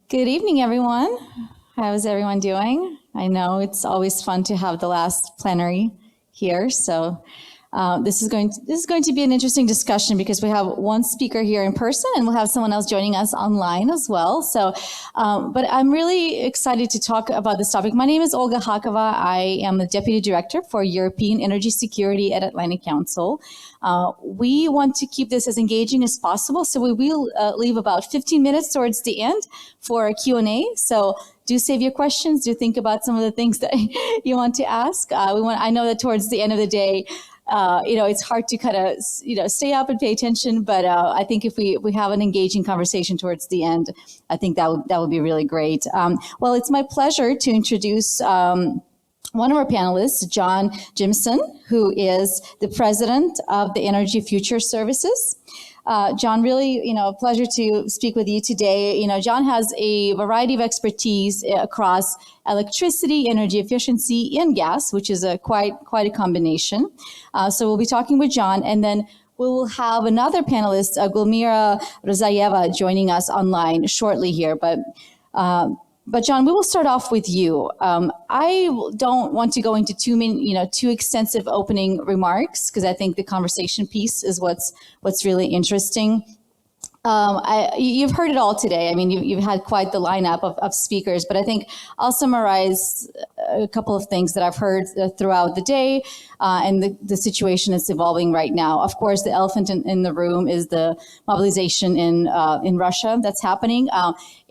Good evening, everyone. How's everyone doing? I know it's always fun to have the last plenary here, so this is going to be an interesting discussion because we have one speaker here in person and we'll have someone else joining us online as well. So, but I'm really excited to talk about this topic. My name is Olga Khakova. I am the Deputy Director for European Energy Security at Atlantic Council. We want to keep this as engaging as possible, so we will leave about 15 minutes towards the end for a Q&A. So do save your questions. Do think about some of the things that you want to ask. I know that towards the end of the day, it's hard to kind of, stay up and pay attention. But I think if we have an engaging conversation towards the end, I think that would be really great. Well, it's my pleasure to introduce one of our panelists, John Jimson, who is the president of the Energy Future Services. John, really, pleasure to speak with you today. John has a variety of expertise across electricity, energy efficiency, and gas, which is quite a combination. So we'll be talking with John, and then we will have another panelist, Gulmira Rzayeva, joining us online shortly here. But John, we will start off with you. I don't want to go into too extensive opening remarks because I think the conversation piece is what's really interesting. You've heard it all today. I mean, you've had quite the lineup of speakers, but I think I'll summarize a couple of things that I've heard throughout the day and the situation that's evolving right now. Of course, the elephant in the room is the mobilization in Russia that's happening.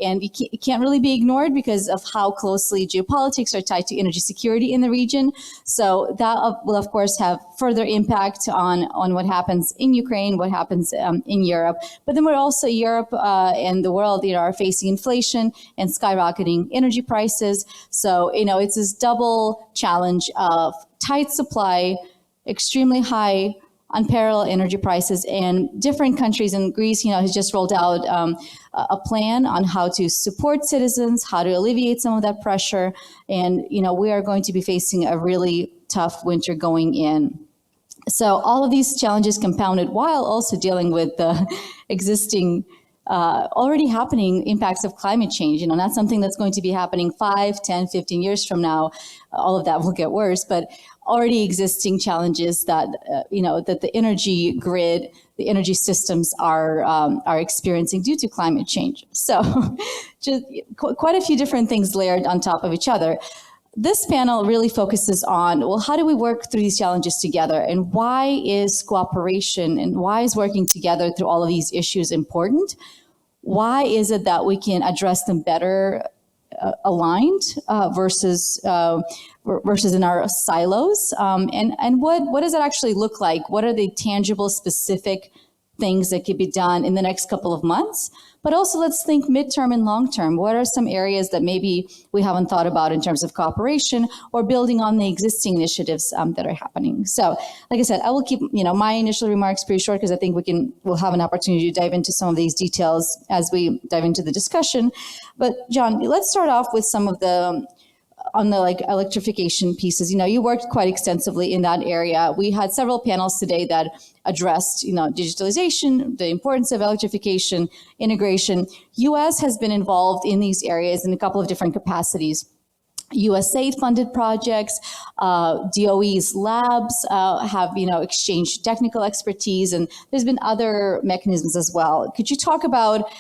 And it can't really be ignored because of how closely geopolitics are tied to energy security in the region. So that will, of course, have further impact on what happens in Ukraine, what happens in Europe. But then we're also Europe and the world are facing inflation and skyrocketing energy prices. So, it's this double challenge of tight supply, extremely high unparalleled energy prices, and different countries. And Greece, has just rolled out a plan on how to support citizens, how to alleviate some of that pressure. And, we are going to be facing a really tough winter going in. So all of these challenges compounded while also dealing with the existing already happening impacts of climate change. Not something that's going to be happening 5, 10, 15 years from now. All of that will get worse, but already existing challenges that, that the energy grid, the energy systems are experiencing due to climate change. So just quite a few different things layered on top of each other. This panel really focuses on, well, how do we work through these challenges together? And why is cooperation and why is working together through all of these issues important? Why is it that we can address them better aligned versus in our silos? And what does that actually look like? What are the tangible, specific things that could be done in the next couple of months? But also let's think midterm and long term. What are some areas that maybe we haven't thought about in terms of cooperation or building on the existing initiatives that are happening? So, like I said, I will keep my initial remarks pretty short because I think we'll have an opportunity to dive into some of these details as we dive into the discussion. But John, let's start off with some of the on the electrification pieces. You worked quite extensively in that area. We had several panels today that addressed, digitalization, the importance of electrification, integration. U.S. has been involved in these areas in a couple of different capacities. USAID funded projects, DOE's labs have, exchanged technical expertise, and there's been other mechanisms as well. Could you talk about,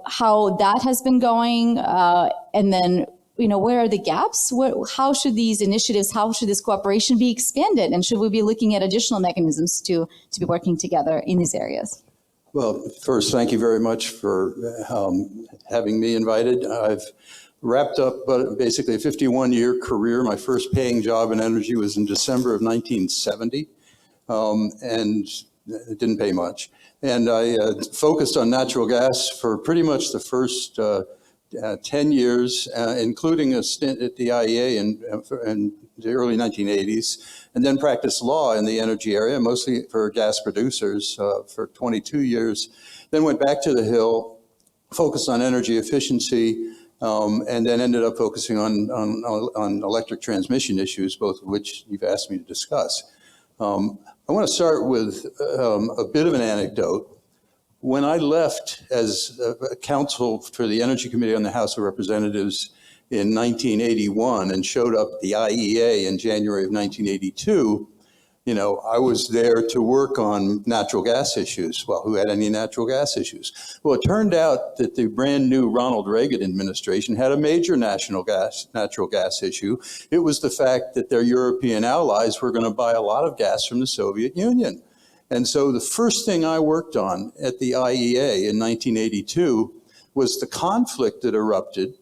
how that has been going, and then where are the gaps? How should these initiatives, how should this cooperation be expanded? And should we be looking at additional mechanisms to be working together in these areas? Well, first, thank you very much for having me invited. I've wrapped up basically a 51-year career. My first paying job in energy was in December of 1970, and it didn't pay much. And I focused on natural gas for pretty much the first 10 years, including a stint at the IEA in the early 1980s, and then practiced law in the energy area, mostly for gas producers for 22 years. Then went back to the Hill, focused on energy efficiency, and then ended up focusing on electric transmission issues, both of which you've asked me to discuss. I want to start with a bit of an anecdote. When I left as a counsel for the Energy Committee on the House of Representatives in 1981 and showed up at the IEA in January of 1982, I was there to work on natural gas issues. Well, who had any natural gas issues? Well, it turned out that the brand new Ronald Reagan administration had a major natural gas issue. It was the fact that their European allies were going to buy a lot of gas from the Soviet Union. And so the first thing I worked on at the IEA in 1982 was the conflict that erupted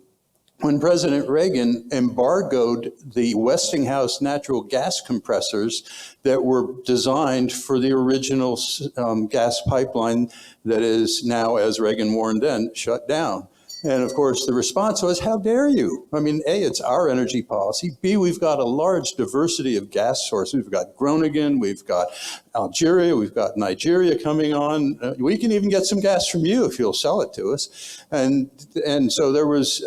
when President Reagan embargoed the Westinghouse natural gas compressors that were designed for the original gas pipeline that is now, as Reagan warned then, shut down. And of course, the response was, how dare you? I mean, A, it's our energy policy. B, we've got a large diversity of gas sources. We've got Groningen, we've got Algeria, we've got Nigeria coming on. We can even get some gas from you if you'll sell it to us. And so there was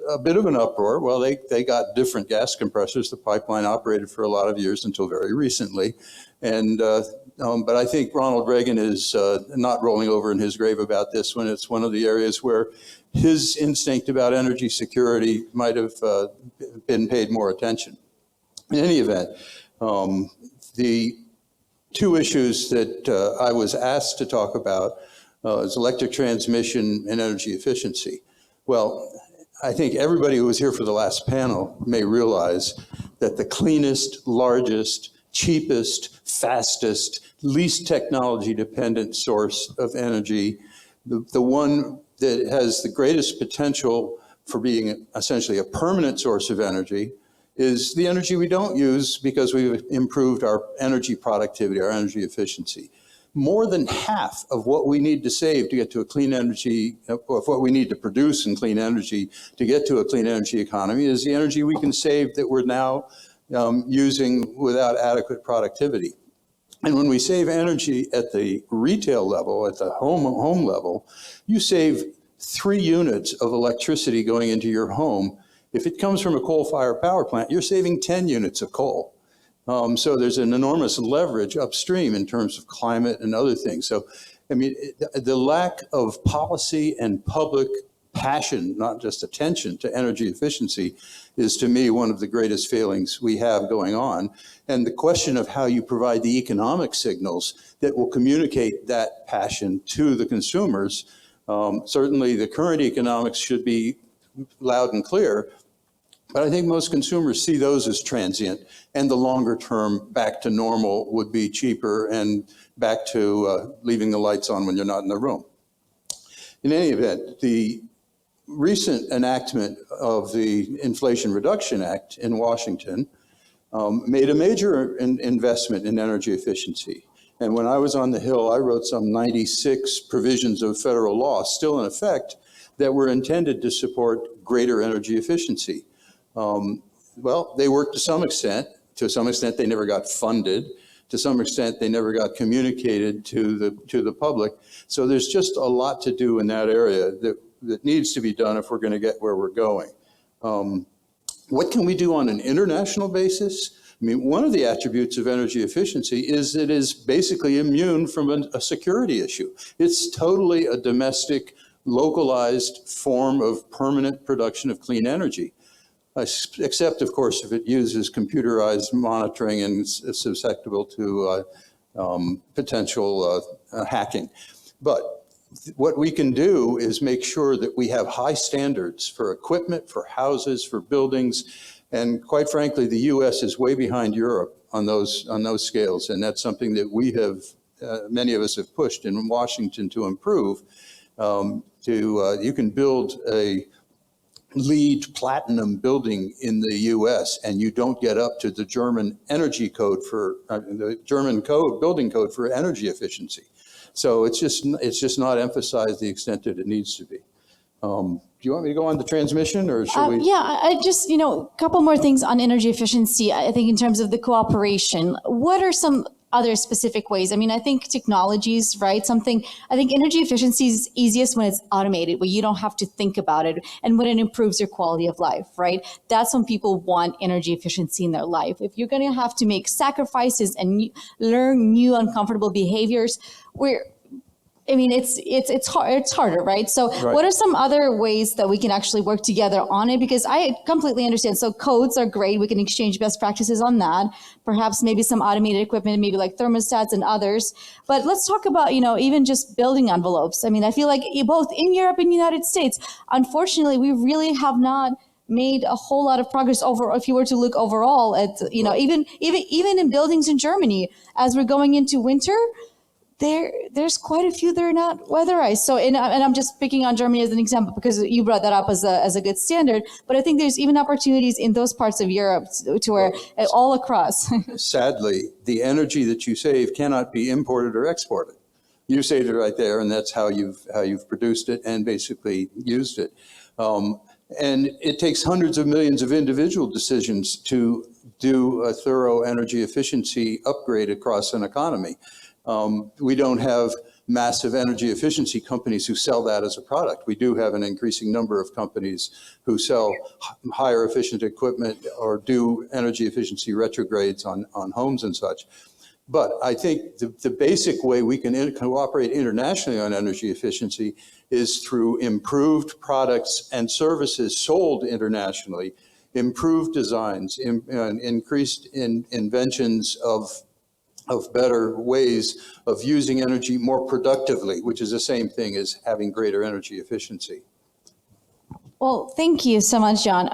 a bit of an uproar. Well, they got different gas compressors. The pipeline operated for a lot of years until very recently. But I think Ronald Reagan is not rolling over in his grave about this one. It's one of the areas where his instinct about energy security might have been paid more attention. In any event, the two issues that I was asked to talk about is electric transmission and energy efficiency. Well, I think everybody who was here for the last panel may realize that the cleanest, largest, cheapest, fastest, least technology-dependent source of energy, the one that has the greatest potential for being essentially a permanent source of energy, is the energy we don't use because we've improved our energy productivity, our energy efficiency. More than half of what we need to save to get to a clean energy, or what we need to produce in clean energy to get to a clean energy economy, is the energy we can save that we're now using without adequate productivity. And when we save energy at the retail level, at the home level, you save 3 units of electricity going into your home. If it comes from a coal-fired power plant, you're saving 10 units of coal. So there's an enormous leverage upstream in terms of climate and other things. So, I mean, the lack of policy and public passion, not just attention to energy efficiency, is to me one of the greatest failings we have going on. And the question of how you provide the economic signals that will communicate that passion to the consumers, certainly the current economics should be loud and clear, but I think most consumers see those as transient, and the longer term back to normal would be cheaper and back to leaving the lights on when you're not in the room. In any event, the recent enactment of the Inflation Reduction Act in Washington made a major investment in energy efficiency. And when I was on the Hill, I wrote some 96 provisions of federal law still in effect that were intended to support greater energy efficiency. Well, they worked to some extent. To some extent, they never got funded. To some extent, they never got communicated to the public. So there's just a lot to do in that area that needs to be done if we're going to get where we're going. What can we do on an international basis? I mean, one of the attributes of energy efficiency is it is basically immune from a security issue. It's totally a domestic, localized form of permanent production of clean energy. Except, of course, if it uses computerized monitoring and is susceptible to potential hacking. But what we can do is make sure that we have high standards for equipment, for houses, for buildings, and quite frankly, the U.S. is way behind Europe on those scales, and that's something that we have, many of us have pushed in Washington to improve. You can build a LEED platinum building in the U.S. and you don't get up to the German energy code for the German building code for energy efficiency. So it's just not emphasized the extent that it needs to be. Do you want me to go on to transmission, or should we? Yeah, I just, a couple more things on energy efficiency. I think in terms of the cooperation, what are some other specific ways? I mean, I think technologies, right? I think energy efficiency is easiest when it's automated, where you don't have to think about it, and when it improves your quality of life, right? That's when people want energy efficiency in their life. If you're going to have to make sacrifices and learn new uncomfortable behaviors, I mean, it's hard. It's harder, right? So, what are some other ways that we can actually work together on it? Because I completely understand. So, codes are great. We can exchange best practices on that. Perhaps maybe some automated equipment, maybe like thermostats and others. But let's talk about, even just building envelopes. I mean, I feel like both in Europe and the United States, unfortunately, we really have not made a whole lot of progress over. If you were to look overall at, even in buildings in Germany, as we're going into winter. There's quite a few that are not weatherized. So, and I'm just picking on Germany as an example because you brought that up as a good standard. But I think there's even opportunities in those parts of Europe to where all across. Sadly, the energy that you save cannot be imported or exported. You saved it right there, and that's how you've produced it and basically used it. And it takes hundreds of millions of individual decisions to do a thorough energy efficiency upgrade across an economy. We don't have massive energy efficiency companies who sell that as a product. We do have an increasing number of companies who sell higher efficient equipment or do energy efficiency retrogrades on homes and such. But I think the basic way we can cooperate internationally on energy efficiency is through improved products and services sold internationally, improved designs, increased inventions of better ways of using energy more productively, which is the same thing as having greater energy efficiency. Well, thank you so much, John.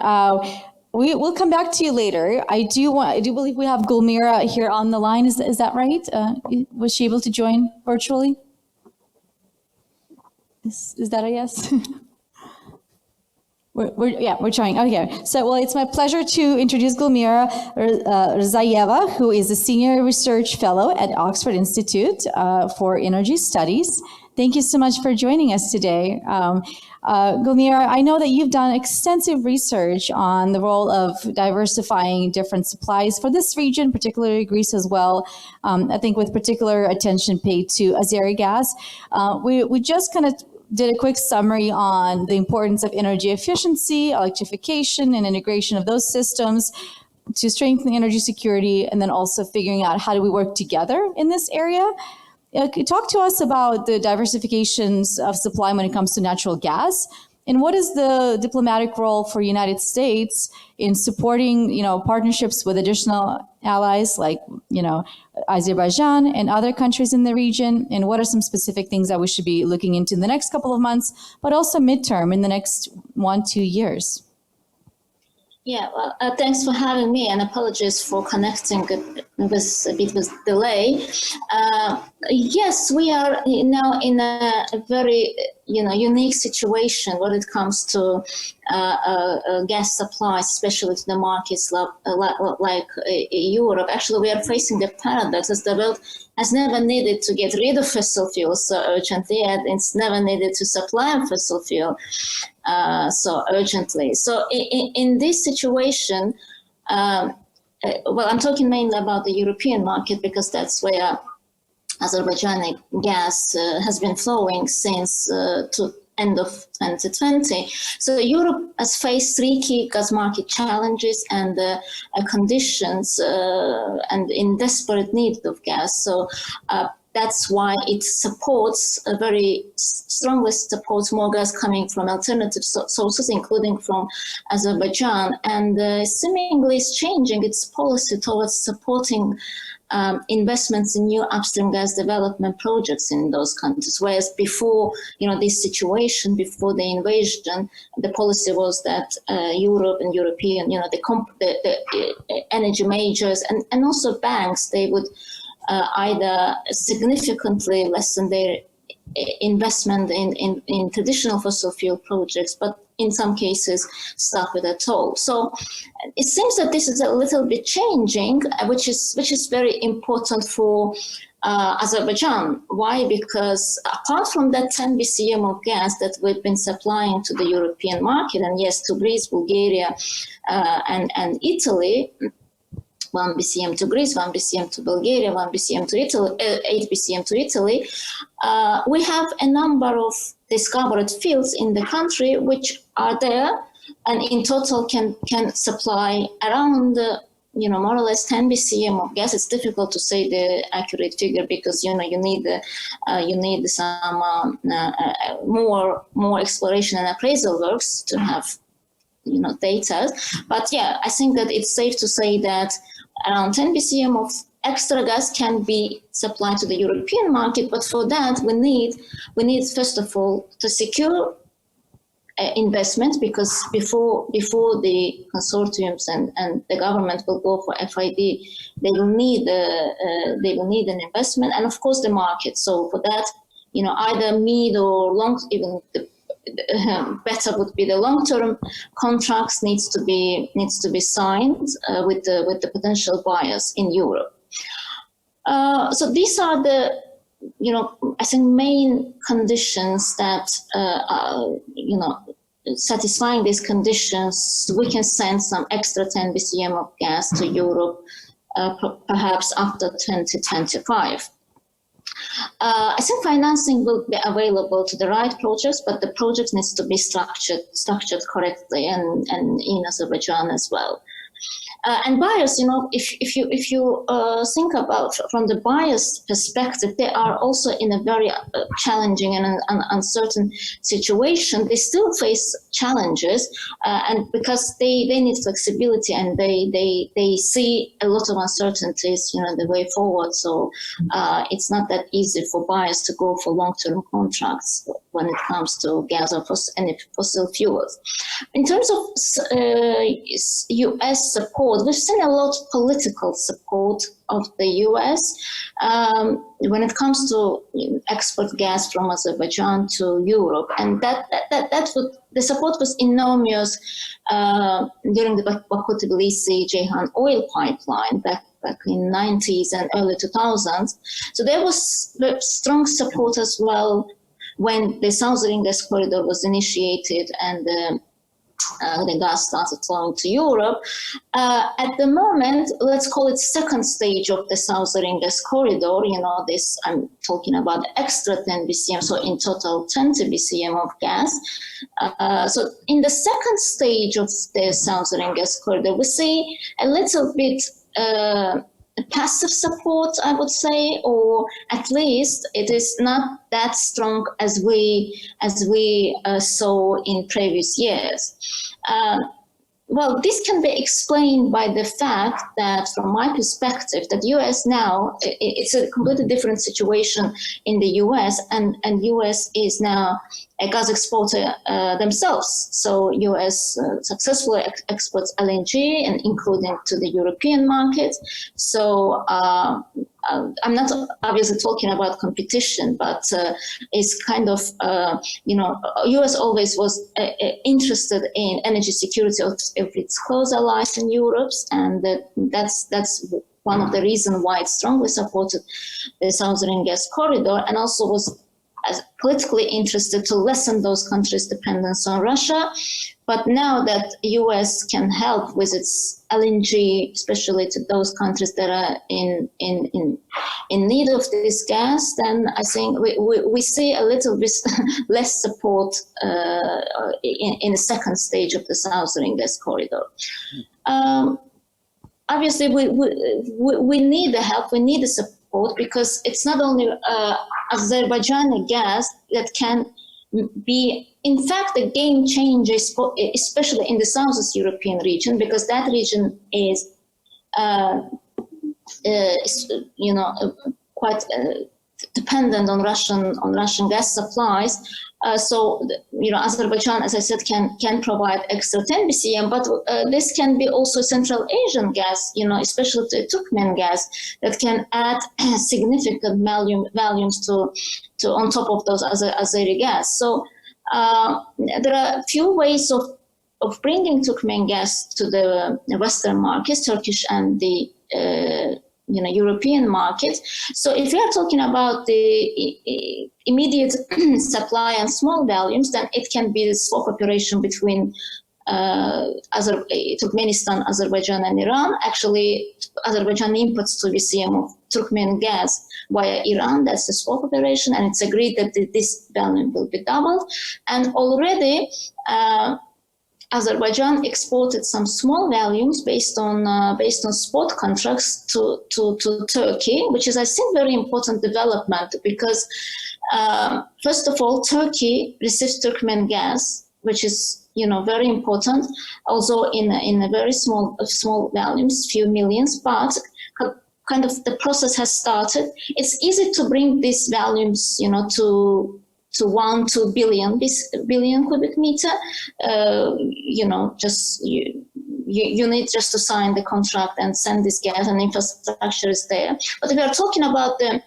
We'll come back to you later. I do believe we have Gulmira here on the line. Is that right? Was she able to join virtually? Is that a yes? We're trying. Okay. So, well, it's my pleasure to introduce Gulmira Rzayeva, who is a senior research fellow at Oxford Institute for Energy Studies. Thank you so much for joining us today. Gulmira, I know that you've done extensive research on the role of diversifying different supplies for this region, particularly Greece as well. I think with particular attention paid to Azeri gas. We just kind of did a quick summary on the importance of energy efficiency, electrification, and integration of those systems to strengthen energy security, and then also figuring out how do we work together in this area. Talk to us about the diversifications of supply when it comes to natural gas, and what is the diplomatic role for the United States in supporting, partnerships with additional allies like, Azerbaijan and other countries in the region, and what are some specific things that we should be looking into in the next couple of months, but also midterm in the next 1-2 years? Yeah, well, thanks for having me, and apologies for connecting with a bit with delay. Yes, we are now in a very unique situation when it comes to gas supplies, especially to the markets like Europe. Actually, we are facing the paradox as the world has never needed to get rid of fossil fuels so urgently, and it's never needed to supply fossil fuel so urgently. So in this situation, well, I'm talking mainly about the European market because that's where Azerbaijani gas has been flowing since to end of 2020. So Europe has faced 3 key gas market challenges and conditions and in desperate need of gas. So that's why it supports, very strongly supports more gas coming from alternative sources, including from Azerbaijan. And seemingly is changing its policy towards supporting investments in new upstream gas development projects in those countries. Whereas before, this situation, before the invasion, the policy was that Europe and European, the energy majors and also banks, they would either significantly lessen their investment in traditional fossil fuel projects, but in some cases stop it at all. So it seems that this is a little bit changing, which is very important for Azerbaijan. Why? Because apart from that 10 BCM of gas that we've been supplying to the European market, and yes, to Greece, Bulgaria, and Italy, 1 BCM to Greece, 1 BCM to Bulgaria, 1 BCM to Italy, 8 BCM to Italy, we have a number of discovered fields in the country which are there, and in total can supply around more or less 10 BCM of gas. It's difficult to say the accurate figure because you need some more exploration and appraisal works to have data. But yeah, I think that it's safe to say that around 10 BCM of extra gas can be supplied to the European market. But for that, we need first of all to secure investment, because before the consortiums and the government will go for FID, they will need an investment, and of course the market. So for that, either mid or long, even better would be the long-term contracts needs to be signed with the potential buyers in Europe. So these are the I think main conditions that satisfying these conditions, we can send some extra 10 BCM of gas to Europe, perhaps after 2025. I think financing will be available to the right projects, but the project needs to be structured correctly, and in Azerbaijan as well. And buyers, if you think about from the buyers' perspective, they are also in a very challenging and uncertain situation. They still face challenges, and because they need flexibility, and they see a lot of uncertainties, the way forward. So it's not that easy for buyers to go for long-term contracts when it comes to gas or fossil fuels. In terms of U.S. support, we've seen a lot of political support of the U.S. When it comes to export gas from Azerbaijan to Europe, and the support was enormous during the Baku-Tbilisi-Ceyhan oil pipeline back in 90s and early 2000s. So there was strong support as well when the Southern Gas Corridor was initiated and the gas started flowing to Europe. At the moment, let's call it second stage of the Southern Gas Corridor, this, I'm talking about the extra 10 BCM, so in total 20 BCM of gas. So in the second stage of the Southern Gas Corridor, we see a little bit passive support, I would say, or at least it is not that strong as we saw in previous years. Well, this can be explained by the fact that, from my perspective, that U.S. now, it's a completely different situation in the U.S., and U.S. is now a gas exporter themselves. So U.S. successfully exports LNG, and including to the European market. So I'm not obviously talking about competition, but it's kind of, U.S. always was interested in energy security of its close allies in Europe, and that's one of the reasons why it strongly supported the Southern Gas Corridor, and also was politically interested to lessen those countries' dependence on Russia. But now that U.S. can help with its LNG, especially to those countries that are in need of this gas, then I think we see a little bit less support in the second stage of the Southern Gas Corridor. Obviously, we need the help, we need the support, because it's not only Azerbaijani gas that can be, in fact, a game changer, especially in the Southeast European region, because that region is, quite dependent on Russian gas supplies. So Azerbaijan, as I said, can provide extra 10 BCM, but this can be also Central Asian gas, especially the Turkmen gas, that can add significant volumes to on top of those Azeri gas. So there are a few ways of bringing Turkmen gas to the Western markets, Turkish and the European market. So if we are talking about the immediate supply and small volumes, then it can be the swap operation between Turkmenistan, Azerbaijan, and Iran. Actually, Azerbaijan imports 2 BCM of Turkmen gas via Iran. That's the swap operation, and it's agreed that this volume will be doubled. And already Azerbaijan exported some small volumes based on spot contracts to Turkey, which is, I think, very important development because first of all, Turkey receives Turkmen gas, which is very important, although in a very small volumes, few millions, but kind of the process has started. It's easy to bring these volumes, to 2 billion cubic meter. You need just to sign the contract and send this gas, and infrastructure is there. But if we are talking about the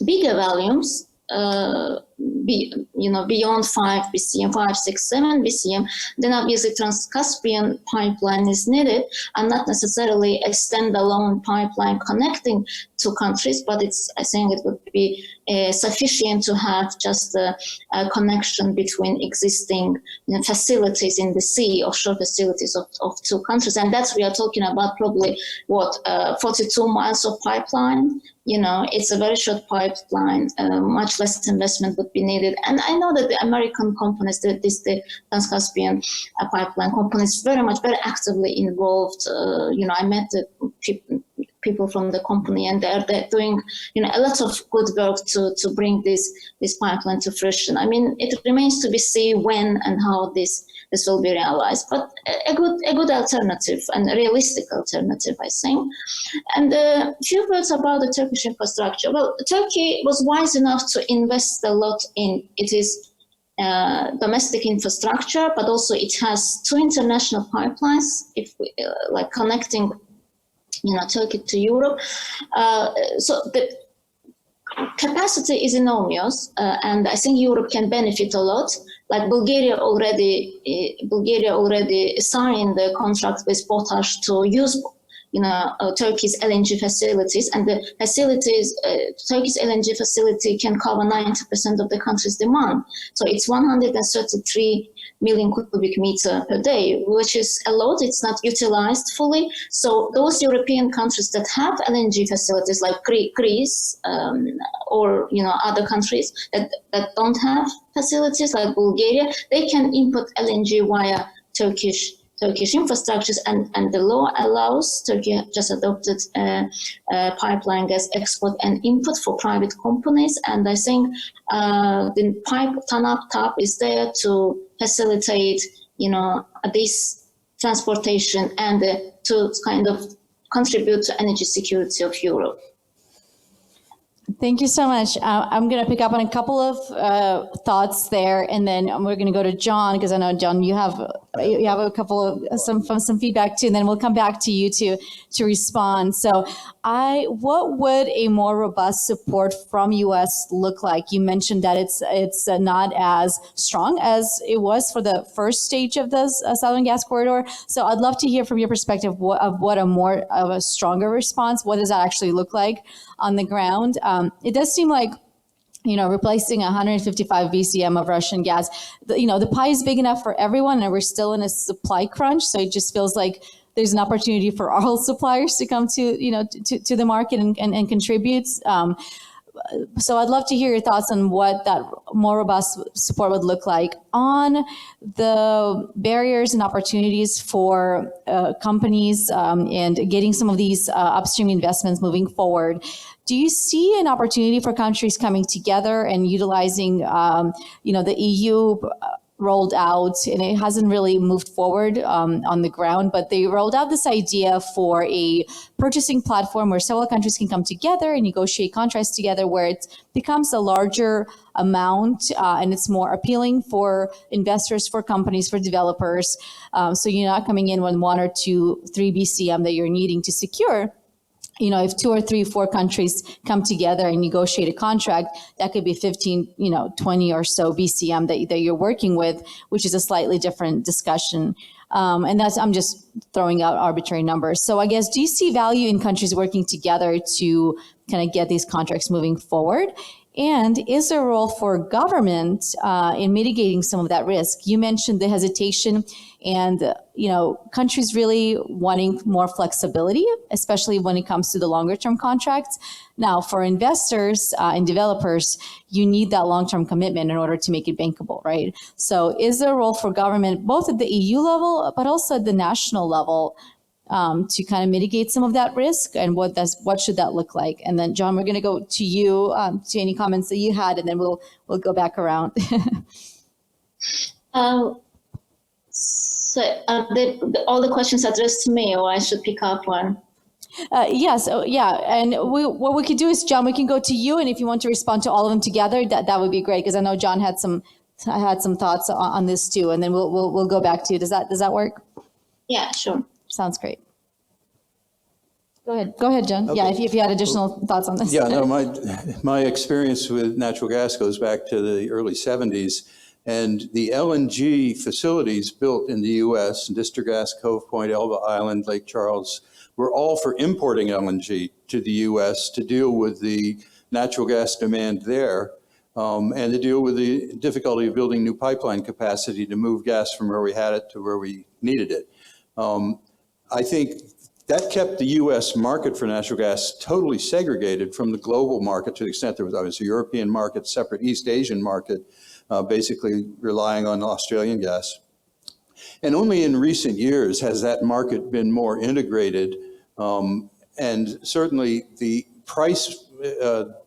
bigger volumes, beyond 5 BCM, 5, 6, 7 BCM, then obviously Trans-Caspian pipeline is needed, and not necessarily a standalone pipeline connecting two countries, but I think it would be sufficient to have just a connection between existing facilities in the sea, offshore facilities of two countries. And that's, we are talking about probably 42 miles of pipeline. It's a very short pipeline, much less investment would be needed. And I know that the American companies, the Trans-Caspian pipeline companies, very actively involved. I met the people from the company, and they're doing, a lot of good work to bring this pipeline to fruition. I mean, it remains to be seen when and how this will be realized, but a good alternative and a realistic alternative, I think. And a few words about the Turkish infrastructure. Well, Turkey was wise enough to invest a lot in its domestic infrastructure, but also it has 2 international pipelines, like connecting, Turkey to Europe. So the capacity is enormous, and I think Europe can benefit a lot. Like Bulgaria already signed the contract with Potash to use, Turkey's LNG facilities, and the facilities, Turkey's LNG facility can cover 90% of the country's demand. So it's 133 million cubic meter per day, which is a lot. It's not utilized fully. So those European countries that have LNG facilities, like Greece, or other countries that don't have facilities, like Bulgaria, they can import LNG via Turkish infrastructures, and the law allows. Turkey just adopted pipeline gas export and import for private companies, and I think the TANAP is there to facilitate, this transportation and to kind of contribute to energy security of Europe. Thank you so much. I'm going to pick up on a couple of thoughts there, and then we're going to go to John, because I know, John, you have a couple of some feedback too, and then we'll come back to you to respond. So, what would a more robust support from U.S. look like? You mentioned that it's not as strong as it was for the first stage of the Southern Gas Corridor. So, I'd love to hear from your perspective what a stronger response. What does that actually look like on the ground? It does seem like, replacing 155 BCM of Russian gas, the pie is big enough for everyone, and we're still in a supply crunch. So it just feels like there's an opportunity for all suppliers to come to the market and contribute. So I'd love to hear your thoughts on what that more robust support would look like on the barriers and opportunities for companies and getting some of these upstream investments moving forward. Do you see an opportunity for countries coming together and utilizing, the EU rolled out, and it hasn't really moved forward on the ground, but they rolled out this idea for a purchasing platform where several countries can come together and negotiate contracts together, where it becomes a larger amount and it's more appealing for investors, for companies, for developers. So you're not coming in with 1 or 2, 3 BCM that you're needing to secure. If 2 or 3, 4 countries come together and negotiate a contract, that could be 15, 20 or so BCM that you're working with, which is a slightly different discussion. And I'm just throwing out arbitrary numbers. So I guess, do you see value in countries working together to kind of get these contracts moving forward? And is there a role for government in mitigating some of that risk? You mentioned the hesitation and, countries really wanting more flexibility, especially when it comes to the longer term contracts. Now, for investors and developers, you need that long-term commitment in order to make it bankable, right? So is there a role for government, both at the EU level, but also at the national level, to kind of mitigate some of that risk, and what should that look like? And then, John, we're going to go to you, to any comments that you had, and then we'll go back around. So all the questions addressed to me, or I should pick up one? Yes, and what we could do is, John, we can go to you, and if you want to respond to all of them together, that would be great, because I know John had some thoughts on this too, and then we'll go back to you. Does that work? Yeah, sure. Sounds great. Go ahead, John. Okay. Yeah, if you had additional thoughts on this. Yeah, no, my experience with natural gas goes back to the early 70s, and the LNG facilities built in the U.S., District Gas, Cove Point, Elba Island, Lake Charles, were all for importing LNG to the U.S. to deal with the natural gas demand there, and to deal with the difficulty of building new pipeline capacity to move gas from where we had it to where we needed it. I think that kept the U.S. market for natural gas totally segregated from the global market, to the extent there was obviously a European market, separate East Asian market, basically relying on Australian gas. And only in recent years has that market been more integrated, and certainly the price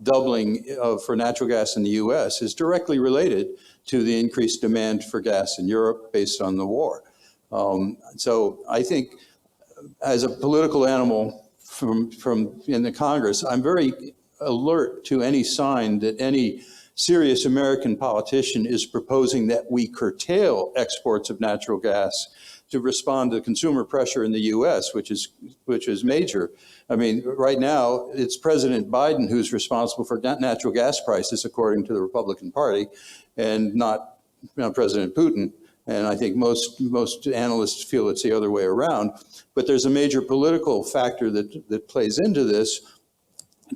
doubling for natural gas in the U.S. is directly related to the increased demand for gas in Europe based on the war. So I think, as a political animal from in the Congress, I'm very alert to any sign that any serious American politician is proposing that we curtail exports of natural gas to respond to consumer pressure in the U.S., which is major. I mean, right now, it's President Biden who's responsible for natural gas prices, according to the Republican Party, and not President Putin. And I think most analysts feel it's the other way around. But there's a major political factor that plays into this.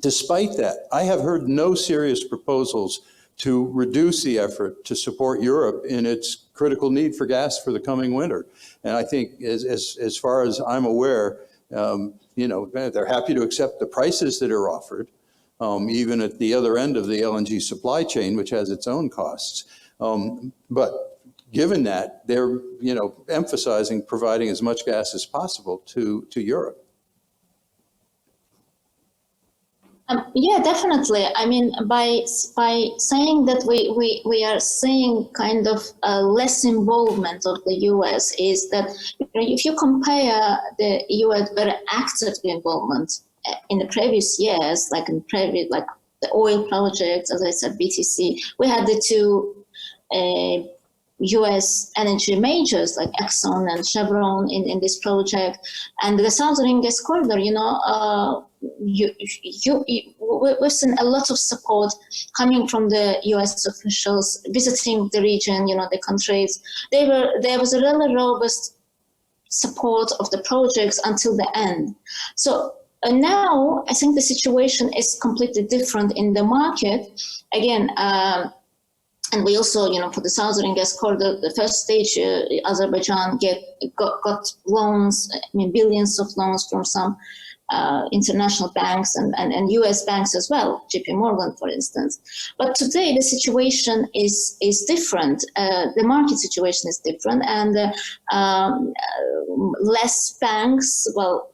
Despite that, I have heard no serious proposals to reduce the effort to support Europe in its critical need for gas for the coming winter. And I think, as far as I'm aware, they're happy to accept the prices that are offered, even at the other end of the LNG supply chain, which has its own costs. But given that, they're emphasizing providing as much gas as possible to Europe. Yeah, definitely. I mean, by saying that we are seeing kind of less involvement of the U.S. is that if you compare the U.S. very active involvement in the previous years, like the oil projects, as I said, BTC, we had the two U.S. energy majors like Exxon and Chevron in this project, and the Southern Gas Corridor. We've seen a lot of support coming from the U.S. officials visiting the region. The countries. There was a really robust support of the projects until the end. So now I think the situation is completely different in the market. Again. And we also, for the Southern Gas Corridor, the first stage, Azerbaijan got loans, billions of loans from some international banks and U.S. banks as well, JP Morgan, for instance. But today the situation is different. The market situation is different, and less banks. Well,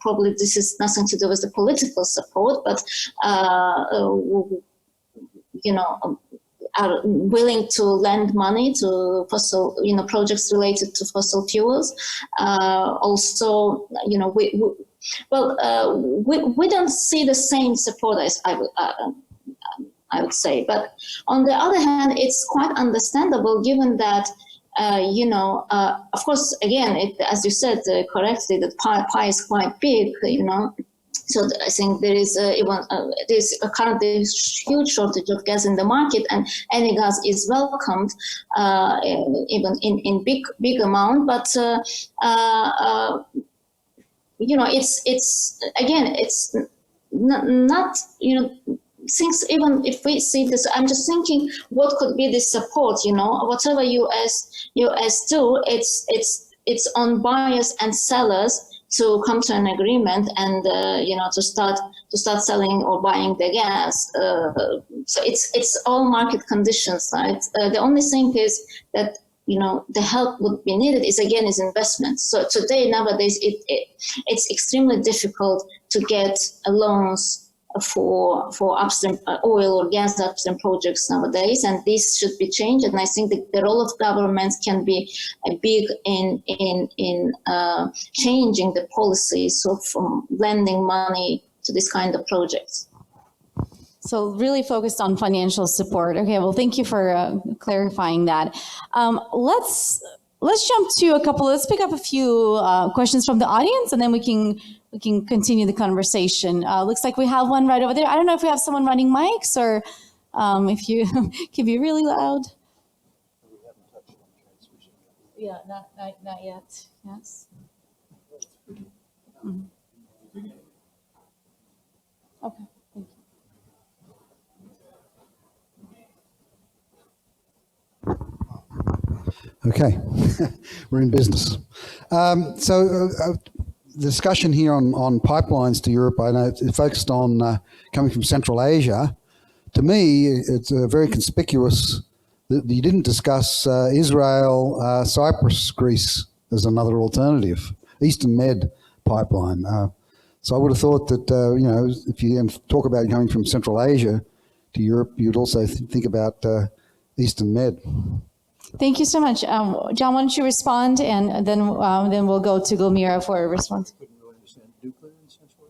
probably this is nothing to do with the political support, but are willing to lend money to fossil, projects related to fossil fuels. Also, we don't see the same support as I would say. But on the other hand, it's quite understandable given that, of course, again, as you said correctly, the pie is quite big, So I think there is there's currently a huge shortage of gas in the market, and any gas is welcomed, even in big amount. But it's again, it's not things, even if we see this, I'm just thinking, what could be the support? Whatever US do, it's on buyers and sellers to come to an agreement and to start selling or buying the gas. So it's all market conditions, right? The only thing is that the help would be needed is investment. So nowadays it's extremely difficult to get loans for upstream oil or gas upstream projects nowadays, and this should be changed. And I think the role of governments can be big in changing the policies, so from lending money to this kind of projects. So really focused on financial support. Okay, well, thank you for clarifying that. Let's jump to let's pick up a few questions from the audience, and then we can continue the conversation. Looks like we have one right over there. I don't know if we have someone running mics or if you can be really loud. Yeah, not yet. Yes. Mm-hmm. Okay. Okay, we're in business. The discussion here on pipelines to Europe, I know it focused on coming from Central Asia. To me, it's very conspicuous that you didn't discuss Israel, Cyprus, Greece as another alternative, Eastern Med pipeline. So I would have thought that, if you talk about coming from Central Asia to Europe, you'd also think about Eastern Med. Thank you so much. John, why don't you respond, and then we'll go to Gulmira for a response. Couldn't really understand nuclear in Central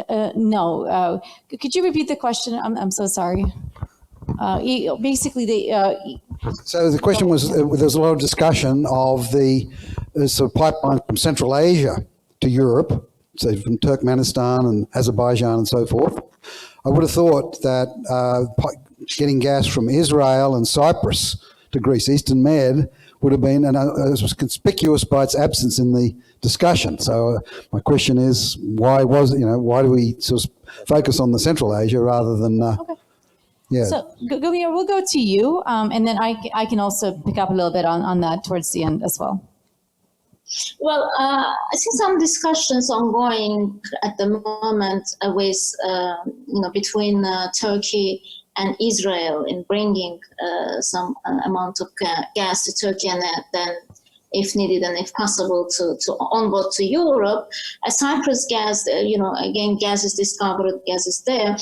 Asia? No. Could you repeat the question? I'm so sorry. Basically, So the question was, there's a lot of discussion of the sort of pipeline from Central Asia to Europe, so from Turkmenistan and Azerbaijan and so forth. I would have thought that getting gas from Israel and Cyprus to Greece, Eastern Med, would have been, and it was conspicuous by its absence in the discussion. So my question is, why do we sort of focus on the Central Asia rather than, okay. Yeah. So Gulmira, we'll go to you, and then I can also pick up a little bit on that towards the end as well. Well, I see some discussions ongoing at the moment with, between Turkey and Israel in bringing some amount of gas to Turkey, and then, if needed and if possible, to onboard to Europe. Cyprus gas, again, gas is discovered, gas is there.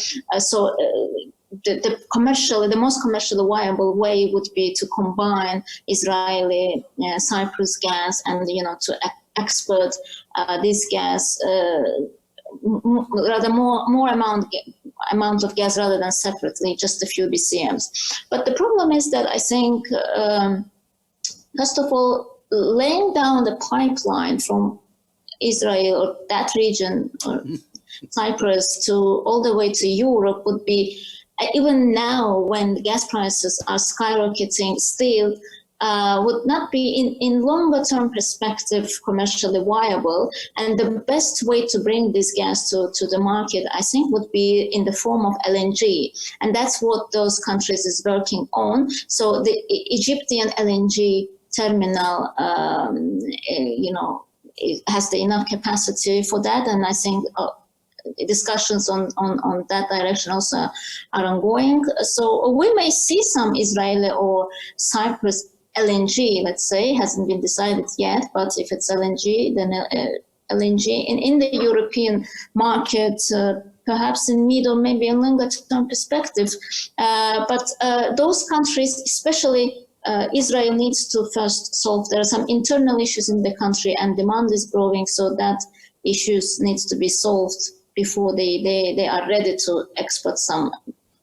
The most commercially viable way would be to combine Israeli Cyprus gas and to export this gas rather more amount of gas rather than separately, just a few BCMs. But the problem is that I think first of all, laying down the pipeline from Israel or that region or Cyprus to all the way to Europe would be, even now when the gas prices are skyrocketing, still would not be in longer term perspective commercially viable. And the best way to bring this gas to the market, I think, would be in the form of LNG. And that's what those countries is working on. So the Egyptian LNG terminal, it has the enough capacity for that. And I think discussions on that direction also are ongoing. So we may see some Israeli or Cyprus LNG, let's say, hasn't been decided yet, but if it's LNG, then LNG in the European market, perhaps in mid or maybe in longer term perspective. But those countries, especially Israel, needs to first solve, there are some internal issues in the country and demand is growing, so that issues needs to be solved before they are ready to export some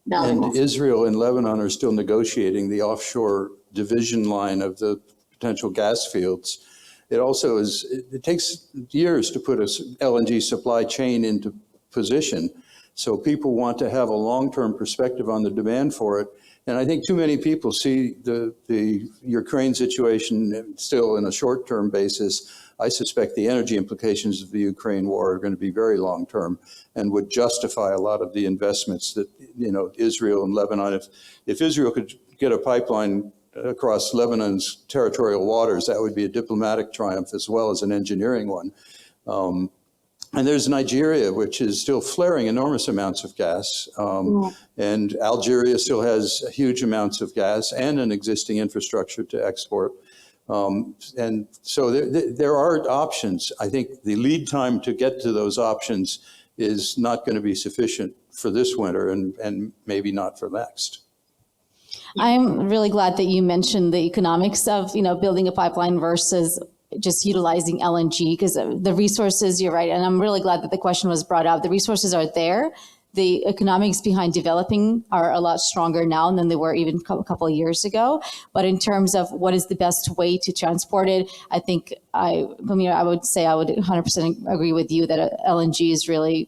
valuable. And Israel and Lebanon are still negotiating the offshore division line of the potential gas fields. It takes years to put a LNG supply chain into position. So people want to have a long-term perspective on the demand for it. And I think too many people see the Ukraine situation still in a short-term basis. I suspect the energy implications of the Ukraine war are going to be very long-term and would justify a lot of the investments that, Israel and Lebanon, if Israel could get a pipeline across Lebanon's territorial waters, that would be a diplomatic triumph as well as an engineering one. And there's Nigeria, which is still flaring enormous amounts of gas. And Algeria still has huge amounts of gas and an existing infrastructure to export. And so there are options. I think the lead time to get to those options is not going to be sufficient for this winter and maybe not for next. I'm really glad that you mentioned the economics of, building a pipeline versus just utilizing LNG, because the resources, you're right. And I'm really glad that the question was brought up. The resources are there. The economics behind developing are a lot stronger now than they were even a couple of years ago. But in terms of what is the best way to transport it, I think I would say I would 100% agree with you that LNG is really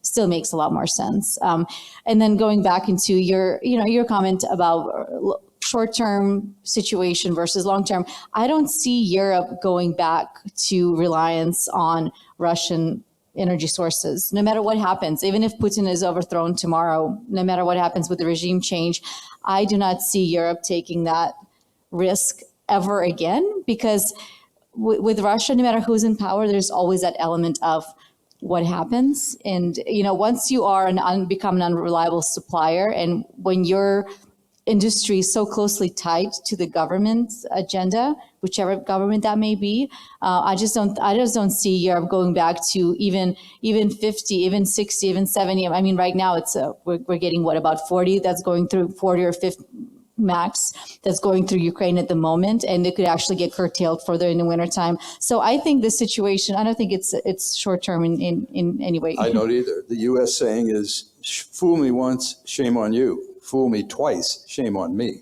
still makes a lot more sense. And then going back into your comment about short-term situation versus long-term, I don't see Europe going back to reliance on Russian energy sources, no matter what happens. Even if Putin is overthrown tomorrow, no matter what happens with the regime change, I do not see Europe taking that risk ever again, because with Russia, no matter who's in power, there's always that element of what happens. And, once you are become an unreliable supplier, and when your industry is so closely tied to the government's agenda, whichever government that may be, I just don't see Europe going back to even 50, even 60, even 70. I mean, right now we're getting about 40 that's going through 40 or 50 max that's going through Ukraine at the moment, and it could actually get curtailed further in the wintertime. So I think the situation, I don't think it's short term in any way. I don't either. The U.S. saying is, fool me once, shame on you. Fool me twice, shame on me.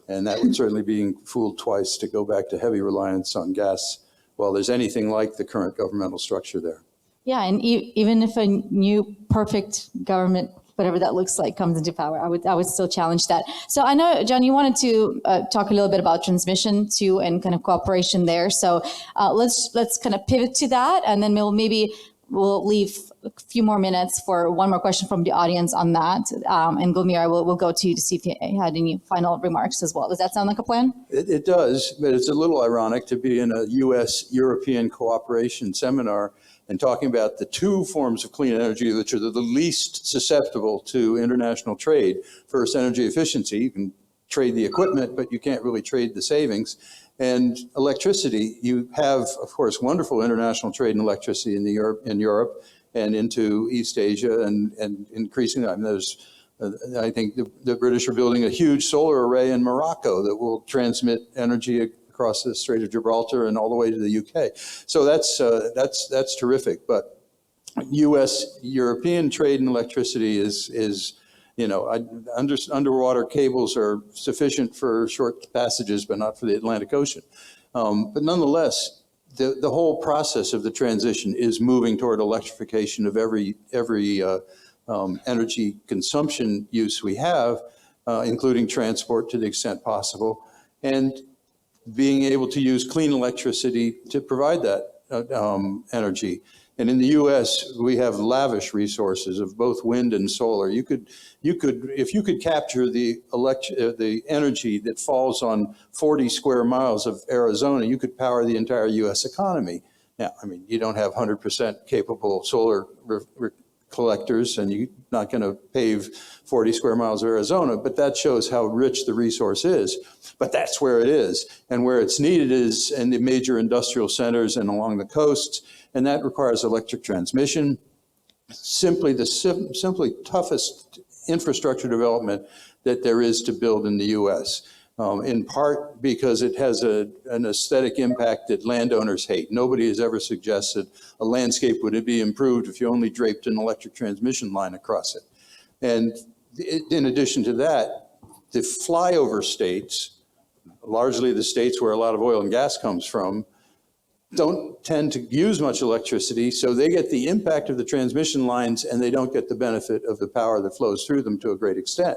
And that would certainly be fooled twice to go back to heavy reliance on gas while there's anything like the current governmental structure there. Yeah, and even if a new perfect government, whatever that looks like, comes into power, I would still challenge that. So I know, John, you wanted to talk a little bit about transmission too, and kind of cooperation there. So let's kind of pivot to that, and then we'll leave a few more minutes for one more question from the audience on that. And Gulmira, we'll go to you to see if you had any final remarks as well. Does that sound like a plan? It does, but it's a little ironic to be in a U.S.-European cooperation seminar and talking about the two forms of clean energy which are the least susceptible to international trade. First, energy efficiency. You can trade the equipment, but you can't really trade the savings. And electricity, you have, of course, wonderful international trade in electricity in Europe and into East Asia, and increasing that. And I think the British are building a huge solar array in Morocco that will transmit energy across the Strait of Gibraltar and all the way to the UK. So that's terrific. But U.S.-European trade in electricity is underwater cables are sufficient for short passages, but not for the Atlantic Ocean. But nonetheless, the whole process of the transition is moving toward electrification of every energy consumption use we have, including transport to the extent possible, and being able to use clean electricity to provide that energy. And in the U.S., we have lavish resources of both wind and solar. If you could capture the energy that falls on 40 square miles of Arizona, you could power the entire U.S. economy. Now, I mean, you don't have 100% capable solar collectors, and you're not going to pave 40 square miles of Arizona, but that shows how rich the resource is. But that's where it is. And where it's needed is in the major industrial centers and along the coasts, and that requires electric transmission. Simply toughest infrastructure development that there is to build in the U.S., in part because it has an aesthetic impact that landowners hate. Nobody has ever suggested a landscape would be improved if you only draped an electric transmission line across it. And in addition to that, the flyover states, largely the states where a lot of oil and gas comes from, don't tend to use much electricity, so they get the impact of the transmission lines and they don't get the benefit of the power that flows through them to a great extent.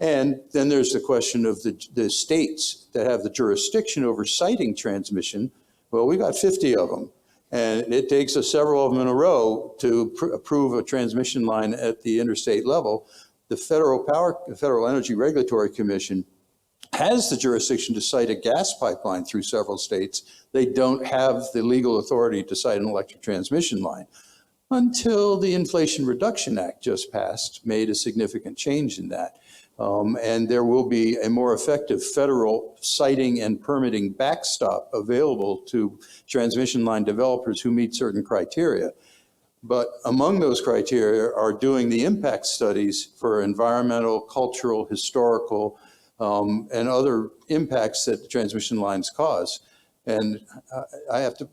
And then there's the question of the states that have the jurisdiction over siting transmission. Well, we got 50 of them. And it takes us several of them in a row to approve a transmission line at the interstate level. The Federal Energy Regulatory Commission has the jurisdiction to site a gas pipeline through several states. They don't have the legal authority to site an electric transmission line until the Inflation Reduction Act just passed, made a significant change in that. And there will be a more effective federal siting and permitting backstop available to transmission line developers who meet certain criteria. But among those criteria are doing the impact studies for environmental, cultural, historical, and other impacts that the transmission lines cause. And I have to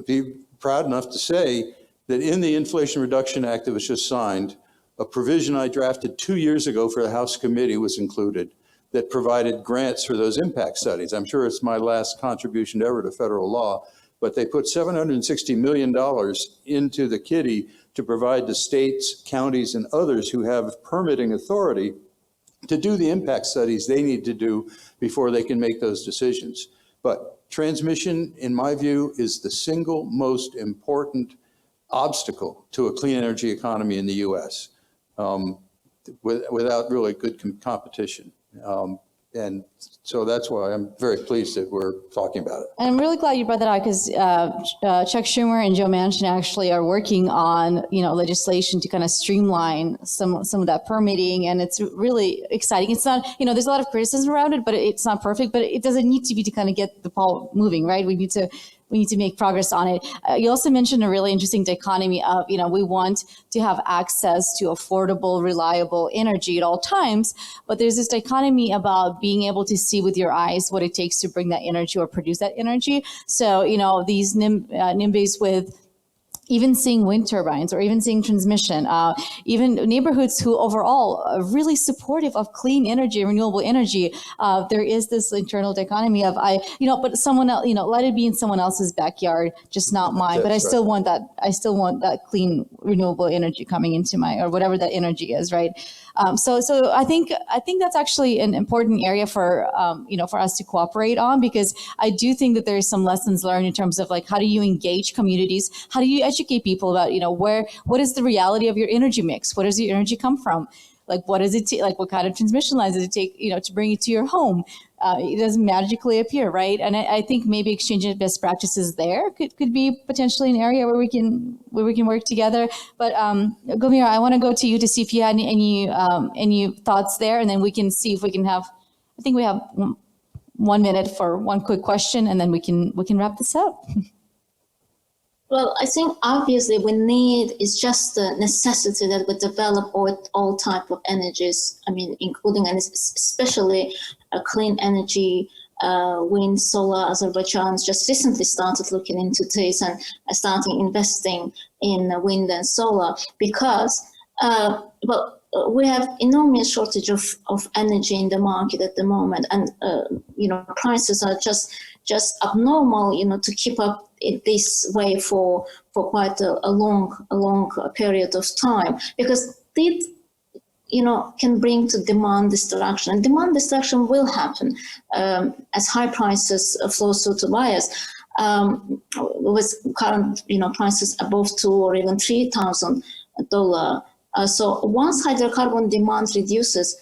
be proud enough to say that in the Inflation Reduction Act that was just signed, a provision I drafted 2 years ago for the House committee was included that provided grants for those impact studies. I'm sure it's my last contribution ever to federal law, but they put $760 million into the kitty to provide the states, counties, and others who have permitting authority to do the impact studies they need to do before they can make those decisions. But transmission, in my view, is the single most important obstacle to a clean energy economy in the U.S. Without really good competition. And so that's why I'm very pleased that we're talking about it. And I'm really glad you brought that out because Chuck Schumer and Joe Manchin actually are working on, legislation to kind of streamline some of that permitting, and it's really exciting. It's not, there's a lot of criticism around it, but it's not perfect. But it doesn't need to be to kind of get the ball moving, right? We need to make progress on it. You also mentioned a really interesting dichotomy of, we want to have access to affordable, reliable energy at all times, but there's this dichotomy about being able to see with your eyes what it takes to bring that energy or produce that energy. So, these NIMBYs with even seeing wind turbines or even seeing transmission, even neighborhoods who overall are really supportive of clean energy, renewable energy. There is this internal dichotomy of but someone else, let it be in someone else's backyard, just not mine. But I still want that. I still want that clean renewable energy coming into or whatever that energy is, right? So I think that's actually an important area for for us to cooperate on, because I do think that there is some lessons learned in terms of how do you engage communities, how do you educate people about what is the reality of your energy mix, where does your energy come from, what does it take, what kind of transmission lines does it take to bring it to your home. It doesn't magically appear, right? And I think maybe exchanging best practices there could be potentially an area where we can work together. But Gulmira, I want to go to you to see if you had any thoughts there, and then we can see if we can have. I think we have 1 minute for one quick question, and then we can wrap this up. Well, I think obviously we need is just the necessity that we develop all type of energies. I mean, including and especially clean energy, wind, solar. Azerbaijan just recently started looking into this and starting investing in wind and solar because, we have enormous shortage of energy in the market at the moment, and prices are just abnormal, to keep up it this way for quite a long period of time, because it can bring to demand destruction, and demand destruction will happen as high prices flow through to buyers. With current prices above $2,000 or even $3,000. So once hydrocarbon demand reduces,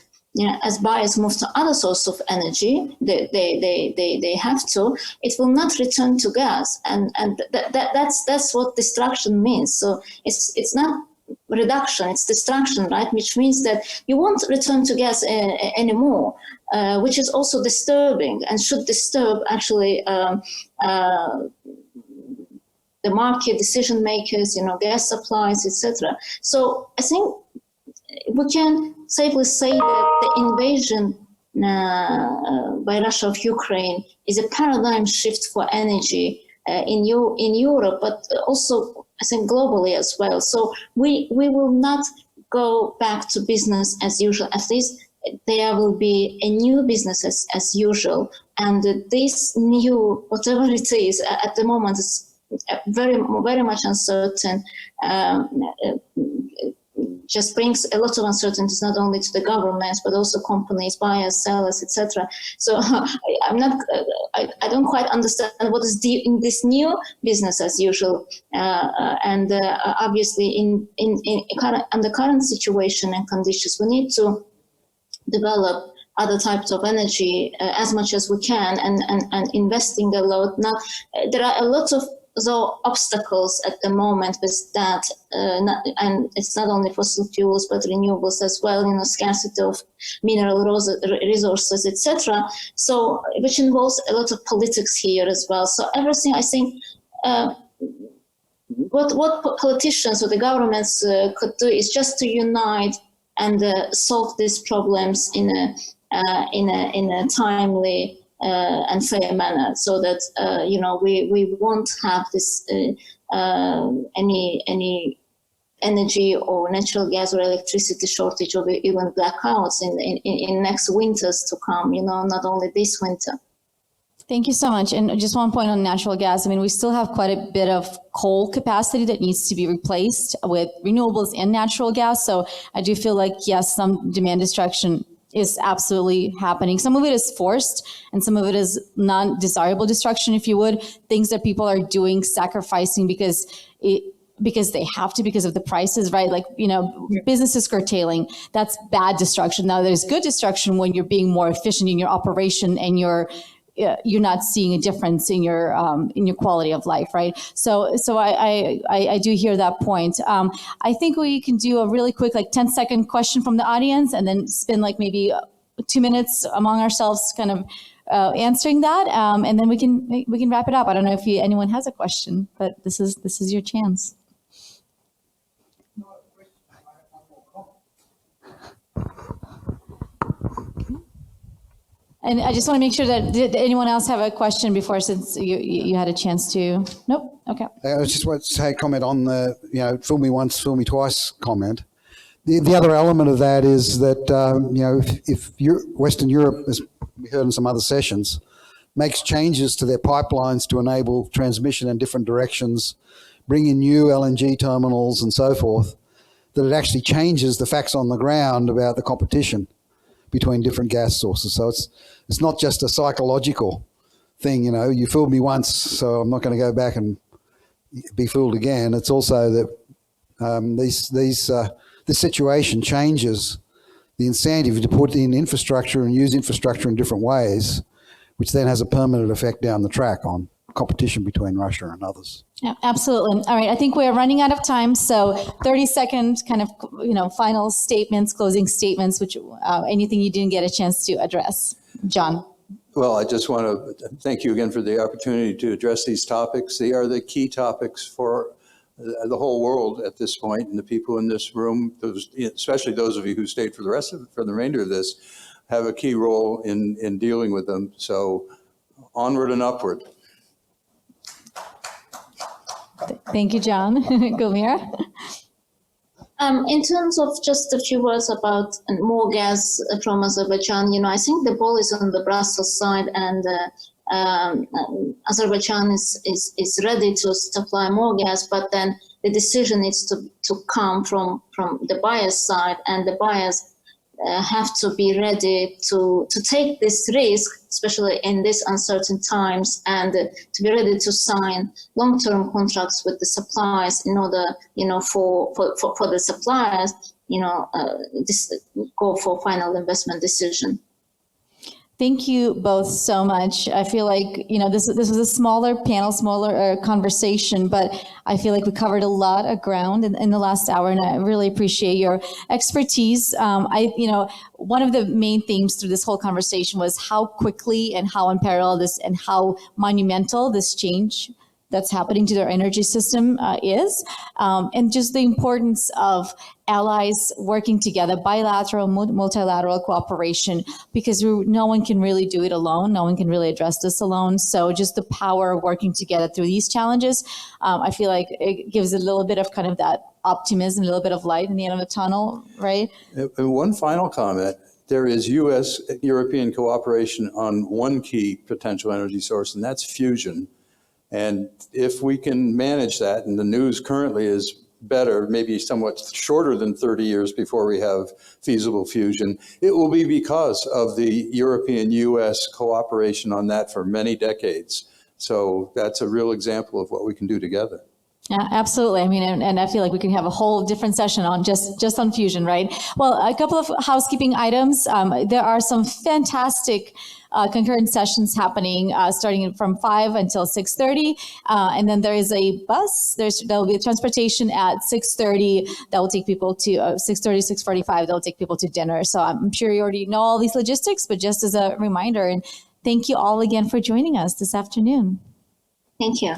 as buyers move to other sources of energy, they have to. It will not return to gas, and that's what destruction means. So it's not reduction, it's destruction, right? Which means that you won't return to gas anymore, which is also disturbing and should disturb actually the market decision makers, gas supplies, etc. So I think we can safely say that the invasion by Russia of Ukraine is a paradigm shift for energy in Europe, but also I think globally as well. So we will not go back to business as usual. At least there will be a new business as usual, and this new whatever it is at the moment is very much uncertain. just brings a lot of uncertainties, not only to the governments, but also companies, buyers, sellers, etc. So I don't quite understand what is in this new business as usual. And obviously under current situation and conditions, we need to develop other types of energy as much as we can, and investing a lot. Now, there are a lot of obstacles at the moment with that, and it's not only fossil fuels but renewables as well. Scarcity of mineral resources, etc. So, which involves a lot of politics here as well. So everything, I think, what politicians or the governments could do is just to unite and solve these problems in a timely and fair manner, so that we won't have this any energy or natural gas or electricity shortage, or even blackouts in next winters to come. Not only this winter. Thank you so much. And just one point on natural gas. I mean, we still have quite a bit of coal capacity that needs to be replaced with renewables and natural gas. So I do feel like, yes, some demand destruction is absolutely happening. Some of it is forced, and some of it is non-desirable destruction, if you would, things that people are doing, sacrificing because they have to, because of the prices, right? Like, businesses curtailing, that's bad destruction. Now, there's good destruction when you're being more efficient in your operation and you're not seeing a difference in your quality of life, right? So I do hear that point. I think we can do a really quick 10-second question from the audience, and then spend maybe 2 minutes among ourselves, kind of answering that, and then we can wrap it up. I don't know if anyone has a question, but this is your chance. And I just want to make sure that, did anyone else have a question before, since you had a chance to? Nope. Okay. I just want to say, comment on the, fool me once, fool me twice comment. The other element of that is that, if Western Europe, as we heard in some other sessions, makes changes to their pipelines to enable transmission in different directions, bring in new LNG terminals and so forth, that it actually changes the facts on the ground about the competition between different gas sources. So it's not just a psychological thing, you fooled me once, so I'm not going to go back and be fooled again. It's also that this situation changes the incentive to put in infrastructure and use infrastructure in different ways, which then has a permanent effect down the track on competition between Russia and others. Yeah, absolutely. All right, I think we are running out of time, so 30-second kind of, final statements, closing statements, which anything you didn't get a chance to address. John. Well, I just want to thank you again for the opportunity to address these topics. They are the key topics for the whole world at this point, and the people in this room, especially those of you who stayed for the remainder of this, have a key role in dealing with them. So onward and upward. Thank you, John. Gulmira? In terms of just a few words about more gas from Azerbaijan, I think the ball is on the Brussels side, and Azerbaijan is ready to supply more gas, but then the decision needs to come from the buyer's side, and the buyers have to be ready to take this risk, especially in these uncertain times, and to be ready to sign long-term contracts with the suppliers in order, for the suppliers, go for final investment decision. Thank you both so much. I feel like, this was a smaller panel, smaller conversation, but I feel like we covered a lot of ground in the last hour, and I really appreciate your expertise. One of the main themes through this whole conversation was how quickly and how unparalleled this and how monumental this change that's happening to their energy system is, and just the importance of allies working together, bilateral, multilateral cooperation, because no one can really do it alone. No one can really address this alone. So just the power of working together through these challenges, I feel like it gives a little bit of kind of that optimism, a little bit of light in the end of the tunnel, right? And one final comment. There is U.S.-European cooperation on one key potential energy source, and that's fusion. And if we can manage that, and the news currently is better, maybe somewhat shorter than 30 years before we have feasible fusion, it will be because of the European-US cooperation on that for many decades. So that's a real example of what we can do together. Yeah, absolutely. I mean, and I feel like we can have a whole different session on just on fusion, right? Well, a couple of housekeeping items. There are some fantastic concurrent sessions happening starting from 5 until 6:30. And then there is a bus. There will be a transportation at 6:30 that will take people to 6:30, 6:45. That will take people to dinner. So I'm sure you already know all these logistics, but just as a reminder, and thank you all again for joining us this afternoon. Thank you.